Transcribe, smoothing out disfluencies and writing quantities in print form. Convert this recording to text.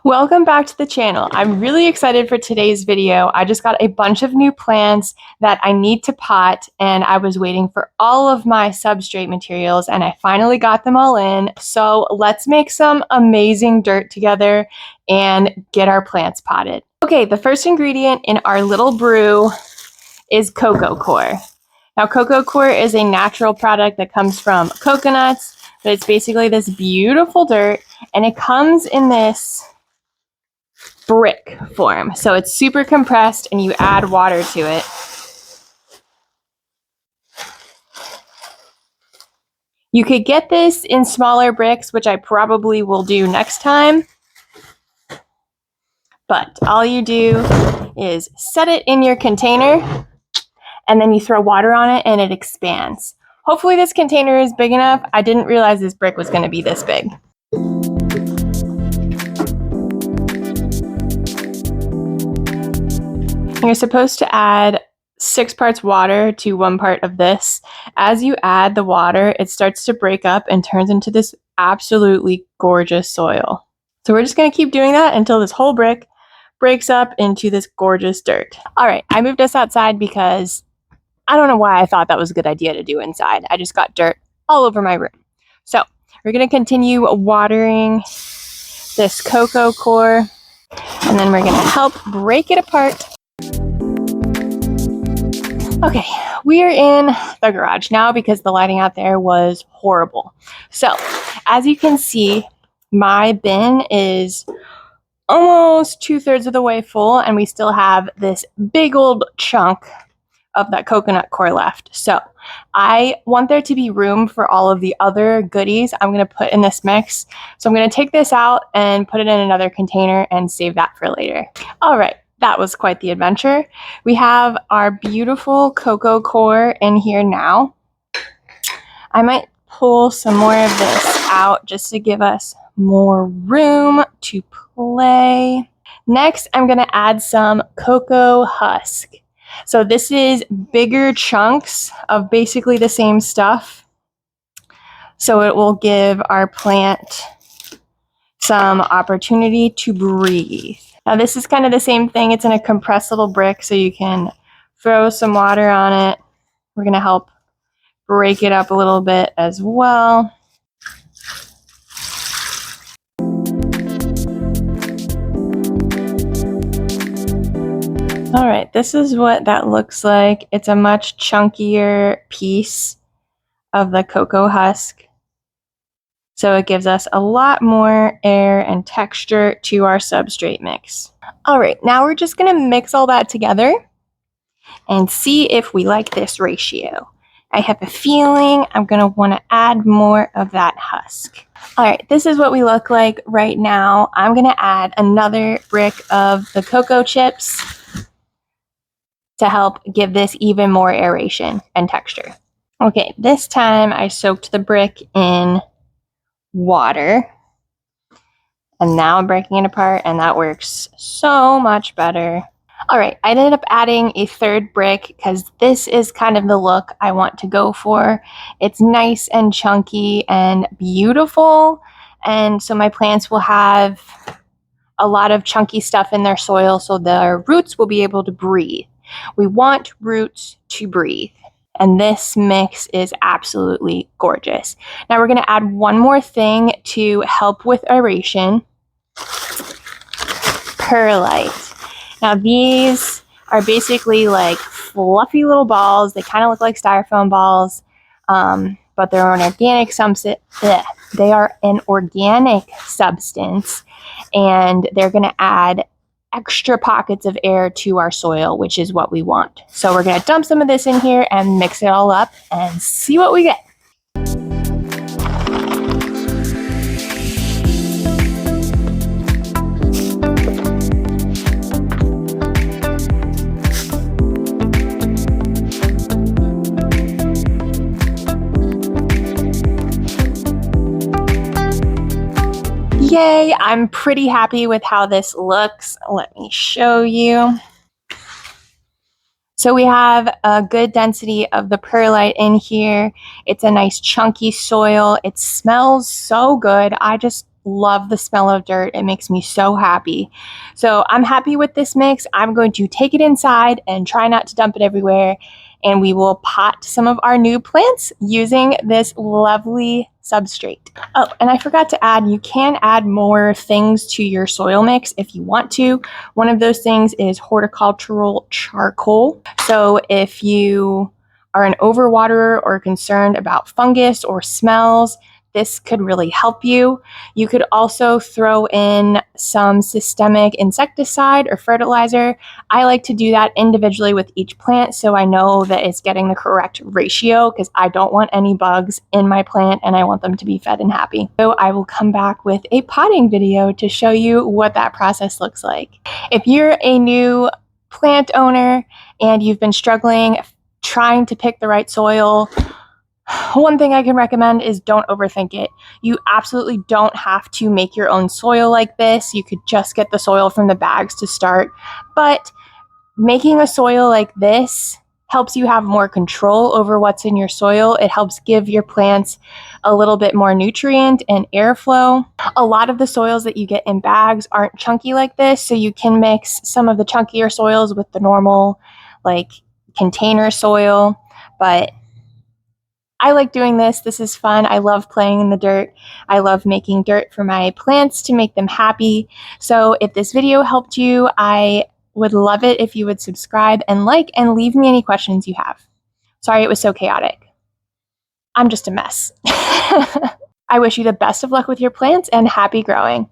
Welcome back to the channel. I'm really excited for today's video. I just got a bunch of new plants that I need to pot, and I was waiting for all of my substrate materials, and I finally got them all in. So let's make some amazing dirt together and get our plants potted. Okay, the first ingredient in our little brew is Coco Coir. Now, Coco Coir is a natural product that comes from coconuts, but it's basically this beautiful dirt, and it comes in this brick form. So it's super compressed and you add water to it. You could get this in smaller bricks, which I probably will do next time. But all you do is set it in your container and then you throw water on it and it expands. Hopefully this container is big enough. I didn't realize this brick was going to be this big. You're supposed to add 6 parts water to 1 part of this. As you add the water, it starts to break up and turns into this absolutely gorgeous soil. So we're just going to keep doing that until this whole brick breaks up into this gorgeous dirt. All right, I moved us outside because I don't know why I thought that was a good idea to do inside. I just got dirt all over my room. So we're going to continue watering this Coco Coir, and then we're going to help break it apart. Okay, we are in the garage now because the lighting out there was horrible. So, as you can see, my bin is almost 2/3 of the way full, and we still have this big old chunk of that coconut coir left. So, I want there to be room for all of the other goodies I'm going to put in this mix. So, I'm going to take this out and put it in another container and save that for later. All right. That was quite the adventure. We have our beautiful Coco Coir in here now. I might pull some more of this out just to give us more room to play. Next, I'm going to add some Coco Husk. So this is bigger chunks of basically the same stuff. So it will give our plant some opportunity to breathe. Now this is kind of the same thing. It's in a compressed little brick, so you can throw some water on it. We're going to help break it up a little bit as well. All right, this is what that looks like. It's a much chunkier piece of the Coco Husk. So it gives us a lot more air and texture to our substrate mix. All right, now we're just gonna mix all that together and see if we like this ratio. I have a feeling I'm gonna wanna add more of that husk. All right, this is what we look like right now. I'm gonna add another brick of the cocoa chips to help give this even more aeration and texture. Okay, this time I soaked the brick in water, and now I'm breaking it apart, and that works so much better. All right, I ended up adding a 3rd brick because this is kind of the look I want to go for. It's nice and chunky and beautiful, and so my plants will have a lot of chunky stuff in their soil so their roots will be able to breathe. We want roots to breathe. And this mix is absolutely gorgeous. Now we're going to add one more thing to help with aeration. Perlite. Now these are basically like fluffy little balls. They kind of look like styrofoam balls, but they're an organic substance, and they're going to add extra pockets of air to our soil, which is what we want. So we're going to dump some of this in here and mix it all up and see what we get. Yay, I'm pretty happy with how this looks. Let me show you. So we have a good density of the perlite in here. It's a nice chunky soil. It smells so good. I just love the smell of dirt. It makes me so happy. So I'm happy with this mix. I'm going to take it inside and try not to dump it everywhere. And we will pot some of our new plants using this lovely substrate. Oh, and I forgot to add, you can add more things to your soil mix if you want to. One of those things is horticultural charcoal. So if you are an overwaterer or concerned about fungus or smells, this could really help you. You could also throw in some systemic insecticide or fertilizer. I like to do that individually with each plant so I know that it's getting the correct ratio because I don't want any bugs in my plant and I want them to be fed and happy. So I will come back with a potting video to show you what that process looks like. If you're a new plant owner and you've been struggling trying to pick the right soil, one thing I can recommend is don't overthink it. You absolutely don't have to make your own soil like this. You could just get the soil from the bags to start. But making a soil like this helps you have more control over what's in your soil. It helps give your plants a little bit more nutrient and airflow. A lot of the soils that you get in bags aren't chunky like this, so you can mix some of the chunkier soils with the normal, like, container soil. But I like doing this. This is fun. I love playing in the dirt. I love making dirt for my plants to make them happy. So if this video helped you, I would love it if you would subscribe and like and leave me any questions you have. Sorry it was so chaotic. I'm just a mess. I wish you the best of luck with your plants and happy growing.